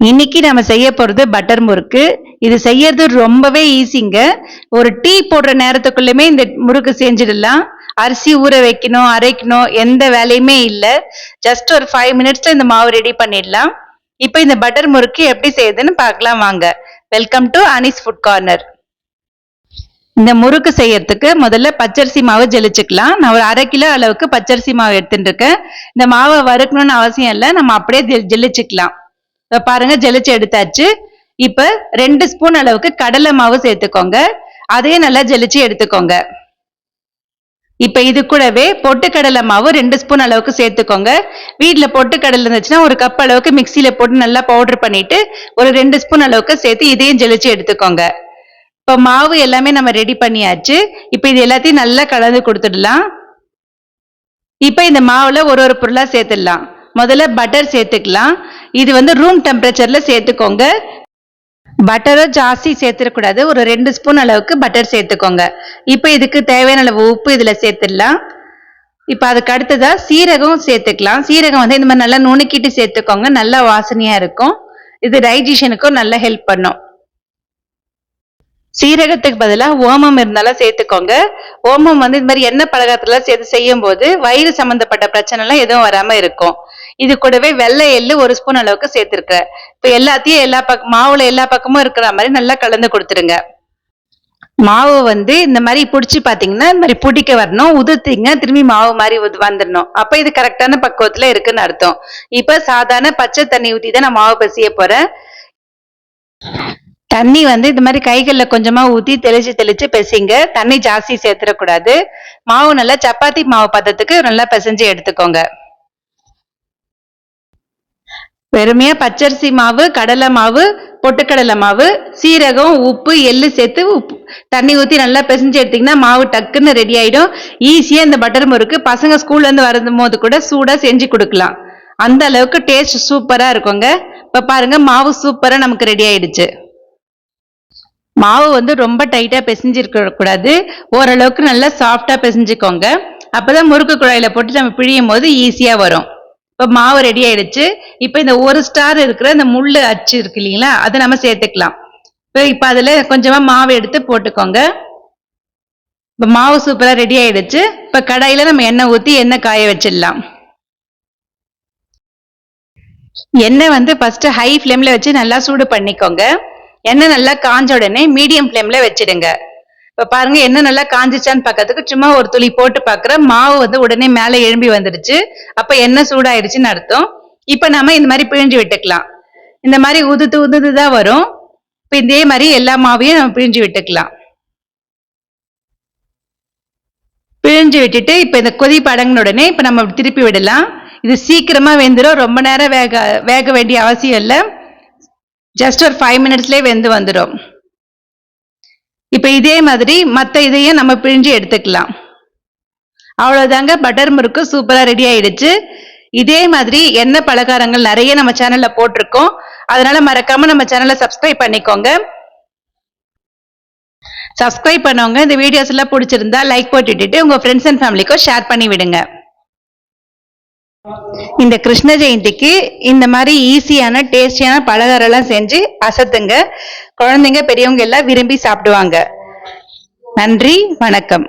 இன்னைக்கு நம்ம செய்ய போறது பட்டர் முறுக்கு. இது செய்யறது ரொம்பவே ஈஸிங்க. ஒரு டீ போடுற நேரத்துக்குள்ளயுமே இந்த முறுக்கு செஞ்சிடலாம். அரிசி ஊற வைக்கணும், அரைக்கணும், எந்த வேலையுமே இல்ல. ஜஸ்ட் ஒரு 5 மினிட்ஸ்ல இந்த மாவு ரெடி பண்ணிடலாம். இப்போ இந்த பட்டர் முறுக்கு எப்படி செய்யுதுன்னு பார்க்கலாம் வாங்க. Welcome to Anees food corner. இந்த முறுக்கு செய்யறதுக்கு முதல்ல பச்சரிசி மாவு ஜெலிச்சுக்கலாம். நான் ஒரு 1/2 கிலோ அளவுக்கு பச்சரிசி மாவு எடுத்துட்டு இருக்கேன். இந்த மாவை வறுக்கணும்னு அவசியம் இல்லை, நம்ம அப்படியே ஜெலிச்சுக்கலாம். பாருங்க, ஜெலிச்சு எடுத்தாச்சு. இப்ப 2 ஸ்பூன் அளவுக்கு கடலை மாவு சேர்த்துக்கோங்க. அதையும் நல்லா ஜெலிச்சு எடுத்துக்கோங்க. இப்ப இது கூடவே பொட்டுக்கடலை மாவு 2 ஸ்பூன் அளவுக்கு சேர்த்துக்கோங்க. வீட்டுல பொட்டுக்கடலை இருந்துச்சுன்னா 1 கப் அளவுக்கு மிக்சியில போட்டு நல்லா பவுடர் பண்ணிட்டு ஒரு 2 ஸ்பூன் அளவுக்கு சேர்த்து இதையும் ஜெலிச்சு எடுத்துக்கோங்க. இப்ப மாவு எல்லாமே நம்ம ரெடி பண்ணியாச்சு. இப்ப இது எல்லாத்தையும் நல்லா கலந்து கொடுத்துடலாம். இப்ப இந்த மாவுல ஒரு பொருளா சேர்த்துடலாம். முதல்ல பட்டர் சேர்த்துக்கலாம். இது ரூம் டெம்பரேச்சர்ல சேர்த்துக்கோங்க. பட்டரை ஜாஸ்தி சேர்த்துடக்கூடாது. ஒரு 2 ஸ்பூன் அளவுக்கு பட்டர் சேர்த்துக்கோங்க. இப்போ இதுக்கு தேவையான அளவு உப்பு இதுல சேர்த்துடலாம். இப்போ அதுக்கு அடுத்ததா சீரகம் சேர்த்துக்கலாம். சீரகம் இந்த மாதிரி நல்லா நுணுக்கிட்டு சேர்த்துக்கோங்க. நல்லா வாசனையா இருக்கும். இது டைஜஷனுக்கும் நல்லா ஹெல்ப் பண்ணும். சீரகத்துக்கு பதிலாக ஓமம் இருந்தாலும் சேர்த்துக்கோங்க. ஓமம் இந்த மாதிரி எண்ணெய் பலகாரத்துல சேர்த்து செய்யும் போது வயிறு சம்பந்தப்பட்ட பிரச்சனை எல்லாம் எதுவும் வராம இருக்கும். இது கூடவே வெள்ளை எள்ளு 1 ஸ்பூன் அளவுக்கு சேர்த்திருக்கேன். இப்ப எல்லாத்தையும் மாவுல எல்லா பக்கமும் இருக்கிற மாதிரி நல்லா கலந்து கொடுத்துருங்க. மாவு இந்த மாதிரி பிடிச்சி பாத்தீங்கன்னா இந்த மாதிரி பிடிக்க வரணும். உதுத்தீங்க திரும்பி மாவு மாதிரி வந்துடணும். அப்ப இது கரெக்டான பக்குவத்துல இருக்குன்னு அர்த்தம். இப்ப சாதாரண பச்சை தண்ணி ஊத்தி தான் நான் மாவு பிசைய போறேன். தண்ணி இது மாதிரி கைகள்ல கொஞ்சமா ஊத்தி தெளிச்சு பிசைங்க. தண்ணி ஜாஸ்தி சேர்த்துடக்கூடாது. மாவு நல்லா சப்பாத்தி மாவு பதத்துக்கு நல்லா பிசைஞ்சு எடுத்துக்கோங்க. வெறுமையா பச்சரிசி மாவு, கடலை மாவு, பொட்டுக்கடலை மாவு, சீரகம், உப்பு, எள்ளு சேர்த்து தண்ணி ஊத்தி நல்லா பிசைஞ்சு எடுத்தீங்கன்னா மாவு டக்குன்னு ரெடி ஆயிடும். ஈஸியா இந்த பட்டர் முறுக்கு பசங்க ஸ்கூல்ல இருந்து வரும் போது கூட சூடா செஞ்சு கொடுக்கலாம். அந்த அளவுக்கு டேஸ்ட் சூப்பரா இருக்குங்க. இப்ப பாருங்க, மாவு சூப்பரா நமக்கு ரெடி ஆயிடுச்சு. மாவு ரொம்ப டைட்டா பிசைஞ்சிருக்க கூடாது. ஓரளவுக்கு நல்லா சாஃப்டா பிசைஞ்சுக்கோங்க. அப்பதான் முறுக்கு குழாயில போட்டு நம்ம பிழியும் போது ஈஸியா வரும். இப்ப மாவு ரெடி ஆயிடுச்சு. இப்ப இந்த 1 ஸ்டார் இருக்கிற இந்த முள்ளு அச்சு இருக்கு இல்லைங்களா, அதை நம்ம சேர்த்துக்கலாம். இப்ப அதுல கொஞ்சமா மாவு எடுத்து போட்டுக்கோங்க. இப்ப மாவு சூப்பரா ரெடி ஆயிடுச்சு. இப்ப கடாயில நம்ம எண்ணெய் ஊத்தி எண்ணெய் காய வச்சிடலாம். எண்ணெய் ஃபர்ஸ்ட் ஹை ஃபிளேம்ல வச்சு நல்லா சூடு பண்ணிக்கோங்க. எண்ணெய் நல்லா காஞ்ச உடனே மீடியம் ஃபிளேம்ல வச்சிடுங்க. இப்ப பாருங்க, எண்ணெய் நல்லா காஞ்சிச்சான்னு பார்க்கறதுக்கு சும்மா ஒரு துளி போட்டு பாக்குறேன். மாவு உடனே மேல எழும்பி வந்துடுச்சு. அப்ப எண்ணெய் சூடாயிடுச்சுன்னு அர்த்தம். இப்ப நாம இந்த மாதிரி பிழிஞ்சு விட்டுக்கலாம். இந்த மாதிரி உதுதான் வரும். இப்ப இதே மாதிரி எல்லா மாவையும் நம்ம பிழிஞ்சு விட்டுக்கலாம். பிழிஞ்சு விட்டுட்டு இப்ப இந்த கொதிப்பு அடங்கின உடனே இப்ப நம்ம திருப்பி விடலாம். இது சீக்கிரமா வெந்துடும். ரொம்ப நேரம் வேக வேண்டிய அவசியம் இல்லை. ஜஸ்ட் ஒரு 5 மினிட்ஸ்லயே வெந்து வந்துடும். இப்ப இதே மாதிரி மத்த இதையும் நம்ம பிழிஞ்சு எடுத்துக்கலாம். அவ்வளவுதாங்க, பட்டர் முறுக்கு சூப்பரா ரெடி ஆயிடுச்சு. இதே மாதிரி எண்ணெய் பலகாரங்கள் நிறைய நம்ம சேனல்ல போட்டிருக்கோம். அதனால மறக்காம நம்ம சேனலை சப்ஸ்கிரைப் பண்ணிக்கோங்க. சப்ஸ்கிரைப் பண்ணவங்க இந்த வீடியோஸ் எல்லாம் பிடிச்சிருந்தா லைக் போட்டுட்டு உங்க ஃப்ரெண்ட்ஸ் அண்ட் ஃபேமிலிக்கும் ஷேர் பண்ணி விடுங்க. இந்த கிருஷ்ண ஜெயந்திக்கு இந்த மாதிரி ஈஸியான டேஸ்டியான பலகாரம் எல்லாம் செஞ்சு அசத்துங்க. குழந்தைங்க பெரியவங்க எல்லாம் விரும்பி சாப்பிடுவாங்க. நன்றி, வணக்கம்.